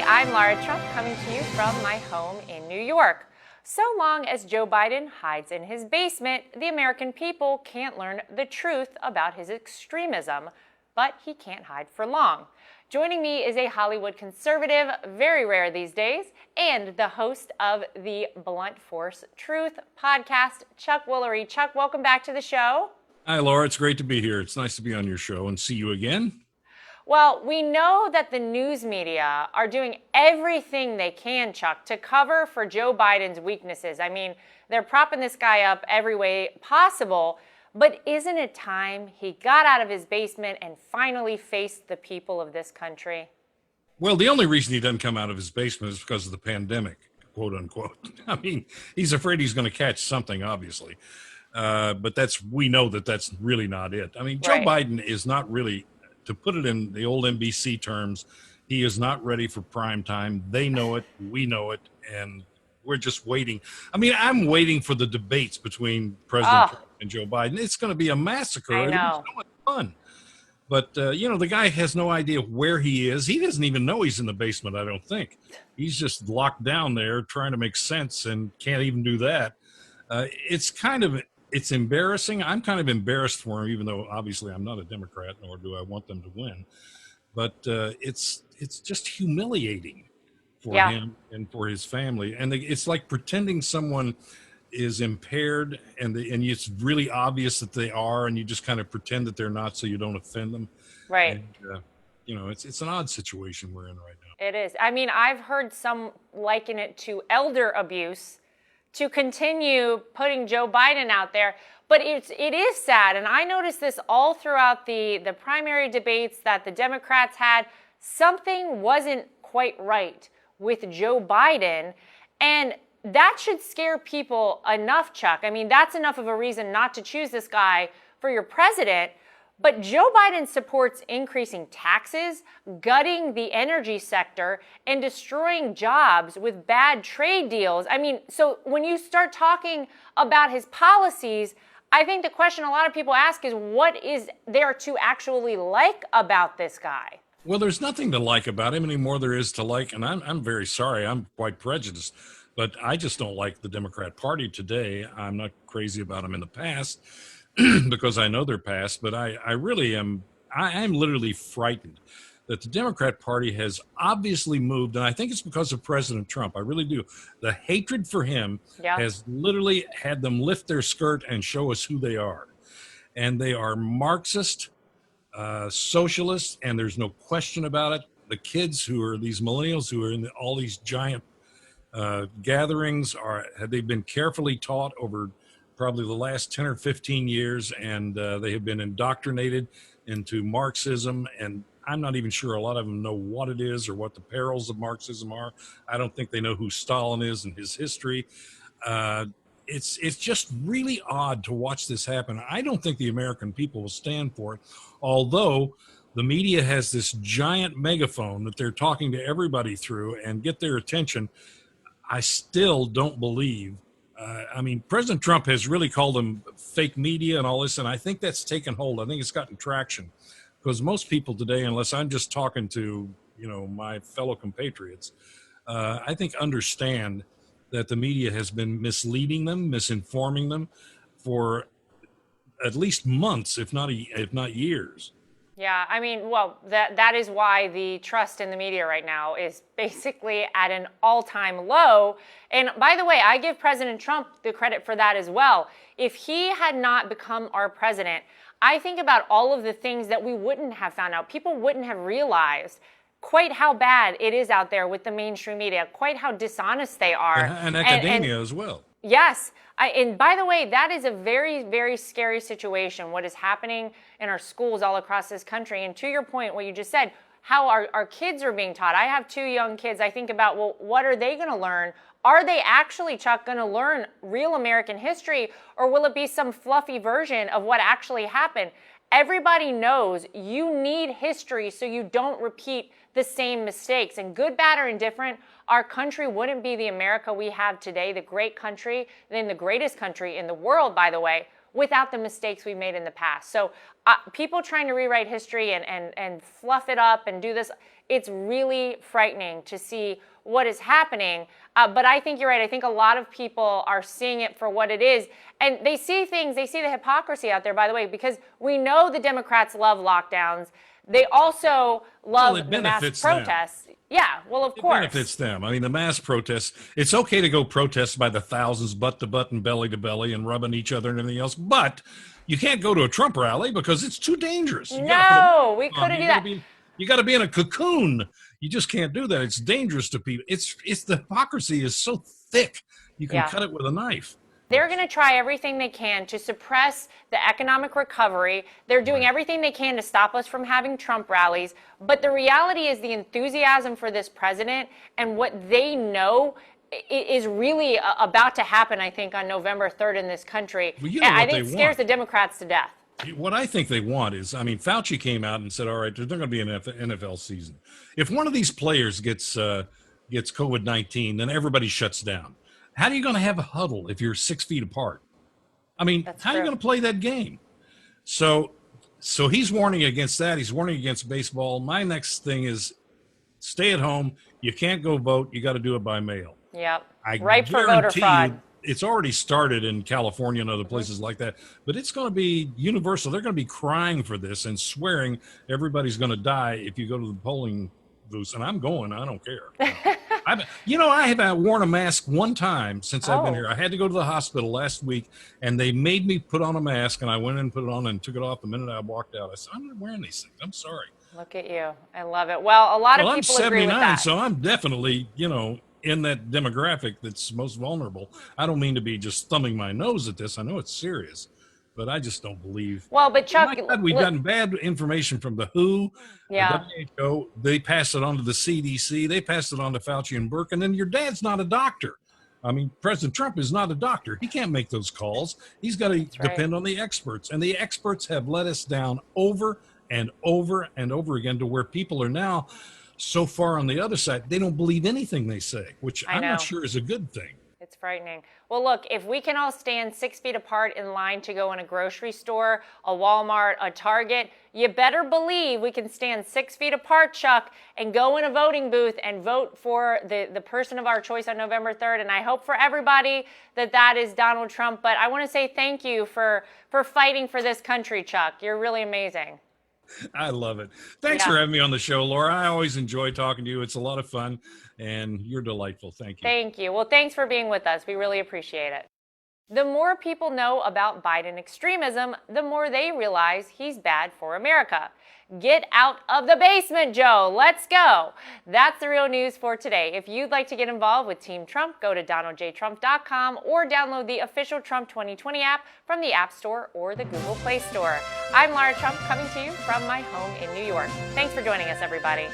I'm Lara Trump coming to you from my home in New York. So long as Joe Biden hides in his basement, the American people can't learn the truth about his extremism, but he can't hide for long. Joining me is a Hollywood conservative, very rare these days, and the host of the Blunt Force Truth podcast, Chuck Woolery. Chuck, welcome back to the show. Hi, Laura. It's great to be here. It's nice to be on your show and see you again. Well, we know that the news media are doing everything they can, Chuck, to cover for Joe Biden's weaknesses. I mean, they're propping this guy up every way possible. But isn't it time he got out of his basement and finally faced the people of this country? Well, the only reason he doesn't come out of his basement is because of the pandemic, quote unquote. I mean, he's afraid he's going to catch something, obviously. But we know that that's really not it. I mean, Joe Biden is not really, to put it in the old NBC terms, he is not ready for prime time. They know it, we know it, and we're just waiting. I mean, I'm waiting for the debates between President Trump and Joe Biden. It's going to be a massacre. I know. It'll be so much fun. But, the guy has no idea where he is. He doesn't even know he's in the basement, I don't think. He's just locked down there trying to make sense and can't even do that. It's embarrassing. I'm kind of embarrassed for him, even though obviously I'm not a Democrat, nor do I want them to win. But it's just humiliating for him and for his family. And it's like pretending someone is impaired and it's really obvious that they are, and you just kind of pretend that they're not so you don't offend them. Right. And, it's an odd situation we're in right now. It is. I mean, I've heard some liken it to elder abuse to continue putting Joe Biden out there. But it is sad, and I noticed this all throughout the primary debates that the Democrats had. Something wasn't quite right with Joe Biden, and that should scare people enough, Chuck. I mean, that's enough of a reason not to choose this guy for your president. But Joe Biden supports increasing taxes, gutting the energy sector, and destroying jobs with bad trade deals. I mean, so when you start talking about his policies, I think the question a lot of people ask is, what is there to actually like about this guy? Well, there's nothing to like about him anymore there is to like, and I'm very sorry. I'm quite prejudiced, but I just don't like the Democrat Party today. I'm not crazy about them in the past because I know their past, but I really am. I'm literally frightened that the Democrat Party has obviously moved, and I think it's because of President Trump. I really do. The hatred for him has literally had them lift their skirt and show us who they are. And they are Marxist, socialists, and there's no question about it. The kids who are these millennials who are in all these giant gatherings they've been carefully taught over probably the last 10 or 15 years, and they have been indoctrinated into Marxism, and I'm not even sure a lot of them know what it is or what the perils of Marxism are. I don't think they know who Stalin is and his history. It's just really odd to watch this happen. I don't think the American people will stand for it, although the media has this giant megaphone that they're talking to everybody through and get their attention. I still don't believe. President Trump has really called them fake media and all this, and I think that's taken hold. I think it's gotten traction because most people today, unless I'm just talking to, my fellow compatriots, I think understand that the media has been misleading them, misinforming them for at least months, if not years. Yeah, I mean, well, that is why the trust in the media right now is basically at an all-time low. And by the way, I give President Trump the credit for that as well. If he had not become our president, I think about all of the things that we wouldn't have found out. People wouldn't have realized quite how bad it is out there with the mainstream media, quite how dishonest they are. And academia as well. Yes. And by the way, that is a very, very scary situation, what is happening in our schools all across this country. And to your point, what you just said, how our kids are being taught. I have 2 young kids. I think about, well, what are they going to learn? Are they actually, Chuck, going to learn real American history, or will it be some fluffy version of what actually happened? Everybody knows you need history so you don't repeat the same mistakes. And good, bad, or indifferent, our country wouldn't be the America we have today, the great country, then the greatest country in the world, by the way, without the mistakes we made in the past. So people trying to rewrite history and fluff it up and do this, it's really frightening to see what is happening. But I think you're right. I think a lot of people are seeing it for what it is. And they see things, they see the hypocrisy out there, by the way, because we know the Democrats love lockdowns. They also love the mass protests. Yeah, well, of course. It benefits them. I mean, the mass protests, it's okay to go protest by the thousands, butt to butt and belly to belly and rubbing each other and everything else, but you can't go to a Trump rally because it's too dangerous. No, we couldn't do that. You got to be in a cocoon. You just can't do that. It's dangerous to people. It's the hypocrisy is so thick. You can cut it with a knife. They're going to try everything they can to suppress the economic recovery. They're doing everything they can to stop us from having Trump rallies. But the reality is the enthusiasm for this president and what they know is really about to happen, I think, on November 3rd in this country. Well, you know I think it scares the Democrats to death. What I think they want is, I mean, Fauci came out and said, all right, there's not going to be an NFL season. If one of these players gets COVID-19, then everybody shuts down. How are you going to have a huddle if you're 6 feet apart? I mean, how are you going to play that game? So he's warning against that. He's warning against baseball. My next thing is stay at home. You can't go vote. You got to do it by mail. Yep. Right for voter fraud. It's already started in California and other places like that, but it's going to be universal. They're going to be crying for this and swearing everybody's going to die if you go to the polling booth. And I'm going. I don't care. I have worn a mask one time since I've been here. I had to go to the hospital last week, and they made me put on a mask, and I went in and put it on and took it off the minute I walked out. I said, I'm not wearing these things. I'm sorry. Look at you. I love it. Well, a lot of people agree with that. I'm 79, so I'm definitely, in that demographic that's most vulnerable. I don't mean to be just thumbing my nose at this. I know it's serious, but I just don't believe. Well, but Chuck, my God, we've gotten bad information from the WHO, the WHO. They passed it on to the CDC. They passed it on to Fauci and Burke. And then your dad's not a doctor. I mean, President Trump is not a doctor. He can't make those calls. He's got to depend on the experts. And the experts have let us down over and over and over again to where people are now so far on the other side, they don't believe anything they say, which I'm not sure is a good thing. It's frightening. Well, look, if we can all stand 6 feet apart in line to go in a grocery store, a Walmart, a Target, you better believe we can stand 6 feet apart, Chuck, and go in a voting booth and vote for the person of our choice on November 3rd. And I hope for everybody that is Donald Trump. But I want to say thank you for fighting for this country, Chuck. You're really amazing. I love it. Thanks for having me on the show, Laura. I always enjoy talking to you. It's a lot of fun, and you're delightful. Thank you. Thank you. Well, thanks for being with us. We really appreciate it. The more people know about Biden extremism, the more they realize he's bad for America. Get out of the basement, Joe. Let's go. That's the real news for today. If you'd like to get involved with Team Trump, go to DonaldJTrump.com or download the official Trump 2020 app from the App Store or the Google Play Store. I'm Lara Trump, coming to you from my home in New York. Thanks for joining us, everybody.